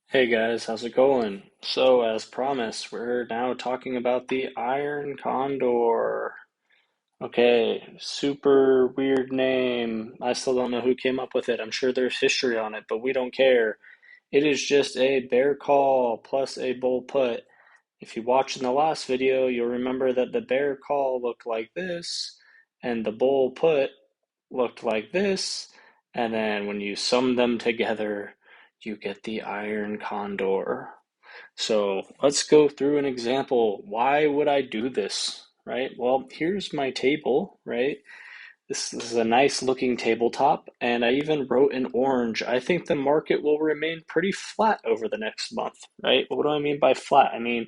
Hey guys, how's it going? So, as promised, we're now talking about the Iron Condor. Okay, super weird name. I still don't know who came up with it. I'm sure there's history on it, but we don't care. It is just a bear call plus a bull put. If you watched in the last video, you'll remember that the bear call looked like this, and the bull put looked like this, and then when you sum them together, you get the Iron Condor. So let's go through an example. Why would I do this, right? Well, here's my table, right? This is a nice looking tabletop, and I even wrote in orange. I think the market will remain pretty flat over the next month, right? What do I mean by flat? I mean,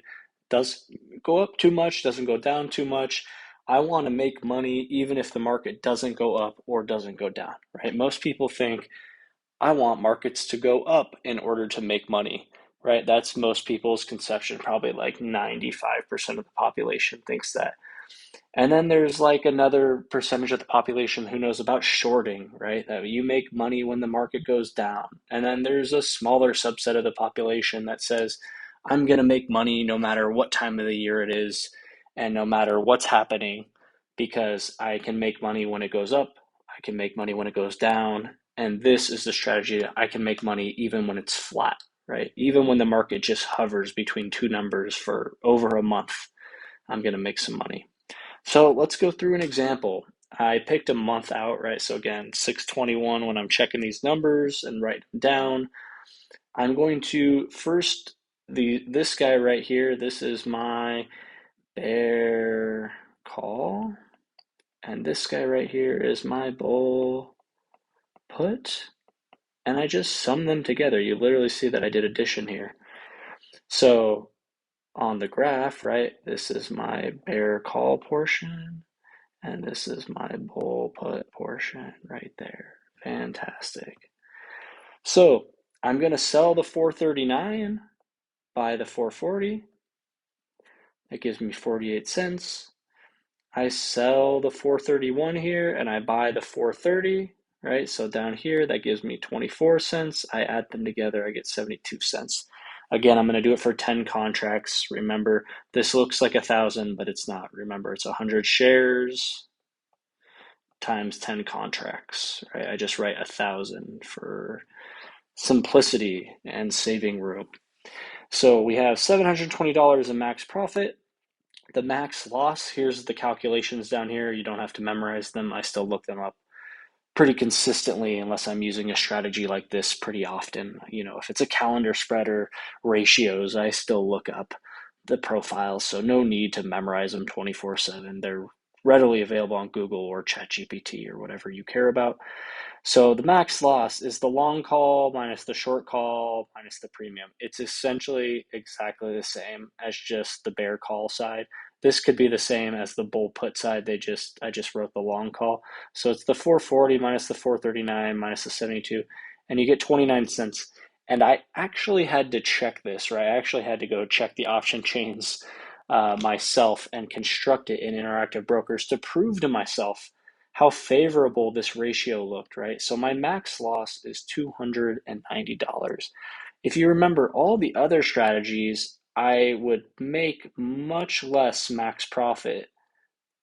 does go up too much, doesn't go down too much. I want to make money even if the market doesn't go up or doesn't go down, right? Most people think I want markets to go up in order to make money, right? That's most people's conception. Probably like 95% of the population thinks that. And then there's like another percentage of the population who knows about shorting, right? That you make money when the market goes down. And then there's a smaller subset of the population that says, I'm going to make money no matter what time of the year it is and no matter what's happening because I can make money when it goes up, I can make money when it goes down. And this is the strategy that I can make money even when it's flat, right? Even when the market just hovers between two numbers for over a month, I'm going to make some money. So let's go through an example. I picked a month out, right? So again, 6/21 when I'm checking these numbers and write them down. I'm going to first this guy right here, this is my bear call, and this guy right here is my bull put, and I just sum them together. You literally see that I did addition here. So on the graph, right, this is my bear call portion. And this is my bull put portion right there. Fantastic. So I'm going to sell the 439, buy the 440. That gives me 48 cents. I sell the 431 here and I buy the 430, right? So down here, that gives me 24 cents. I add them together, I get 72 cents. Again, I'm going to do it for 10 contracts. Remember, this looks like 1,000, but it's not. Remember, it's 100 shares times 10 contracts, right? I just write 1,000 for simplicity and saving room. So we have $720 in max profit. The max loss, here's the calculations down here. You don't have to memorize them. I still look them up pretty consistently unless I'm using a strategy like this pretty often. You know, if it's a calendar spread or ratios, I still look up the profiles. So no need to memorize them 24/7. They're readily available on Google or ChatGPT or whatever you care about. So the max loss is the long call minus the short call minus the premium. It's essentially exactly the same as just the bear call side. This could be the same as the bull put side. I just wrote the long call. So it's the 440 minus the 439 minus the 72, and you get 29 cents. And I actually had to check this, right? I actually had to go check the option chains myself and construct it in Interactive Brokers to prove to myself how favorable this ratio looked, right? So my max loss is $290. If you remember all the other strategies, I would make much less max profit,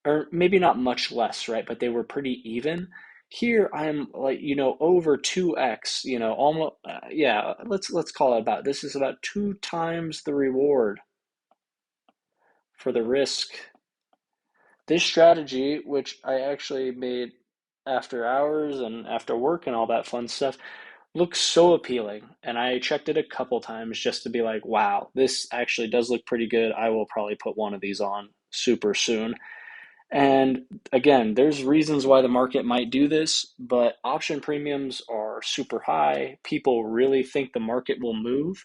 or maybe not much less, right? But they were pretty even. Here I'm like, over 2x, almost, yeah, let's call it about, this is about two times the reward for the risk. This strategy, which I actually made after hours and after work and all that fun stuff, looks so appealing. And I checked it a couple times just to be like, wow, this actually does look pretty good. I will probably put one of these on super soon. And again, there's reasons why the market might do this, but option premiums are super high. People really think the market will move.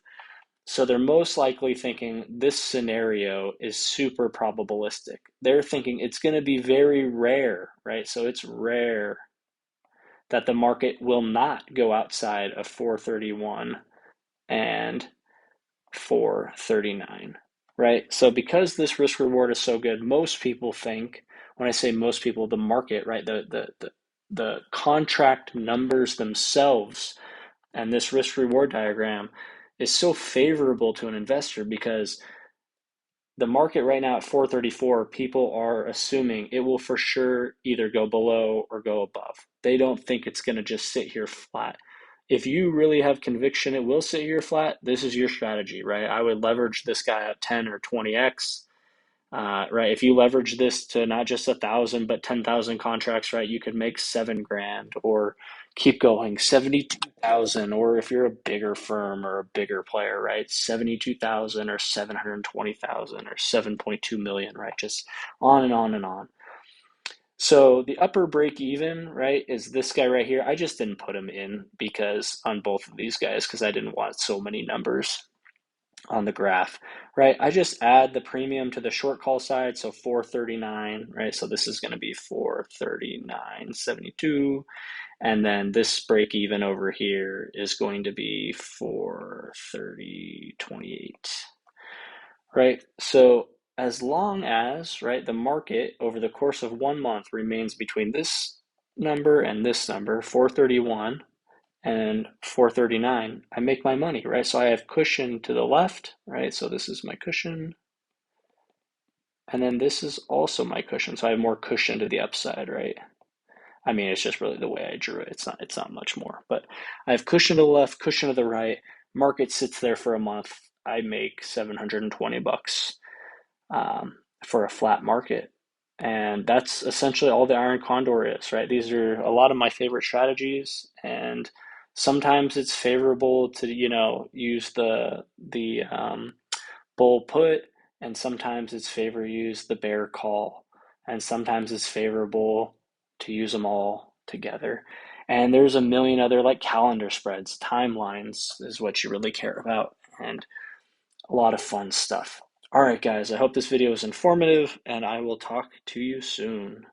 So they're most likely thinking this scenario is super probabilistic. They're thinking it's going to be very rare, right? So it's rare that the market will not go outside of 431 and 439, right? So because this risk reward is so good, most people think, when I say most people, the market, right? The contract numbers themselves and this risk reward diagram is so favorable to an investor because the market right now at 434, people are assuming it will for sure either go below or go above. They don't think it's going to just sit here flat. If you really have conviction it will sit here flat, this is your strategy, right? I would leverage this guy at 10 or 20x. Right, if you leverage this to not just 1,000 but 10,000 contracts, right, you could make 7 grand, or keep going 72,000, or if you're a bigger firm or a bigger player, right, 72,000 or 720,000 or 7.2 million, right, just on and on and on. So the upper break even, right, is this guy right here. I just didn't put him in because on both of these guys because I didn't want so many numbers on the graph, right? I just add the premium to the short call side, so 439, right? So this is going to be 439.72, and then this break even over here is going to be 430.28, right? So as long as, right, the market over the course of 1 month remains between this number and this number, 431, and 439, I make my money, right? So I have cushion to the left, right? So this is my cushion. And then this is also my cushion. So I have more cushion to the upside, right? I mean, it's just really the way I drew it. It's not much more, but I have cushion to the left, cushion to the right. Market sits there for a month. I make 720 bucks for a flat market. And that's essentially all the Iron Condor is, right? These are a lot of my favorite strategies, and sometimes it's favorable to, use the bull put, and sometimes it's favor use the bear call, and sometimes it's favorable to use them all together. And there's a million other like calendar spreads, timelines is what you really care about, and a lot of fun stuff. All right, guys, I hope this video was informative, and I will talk to you soon.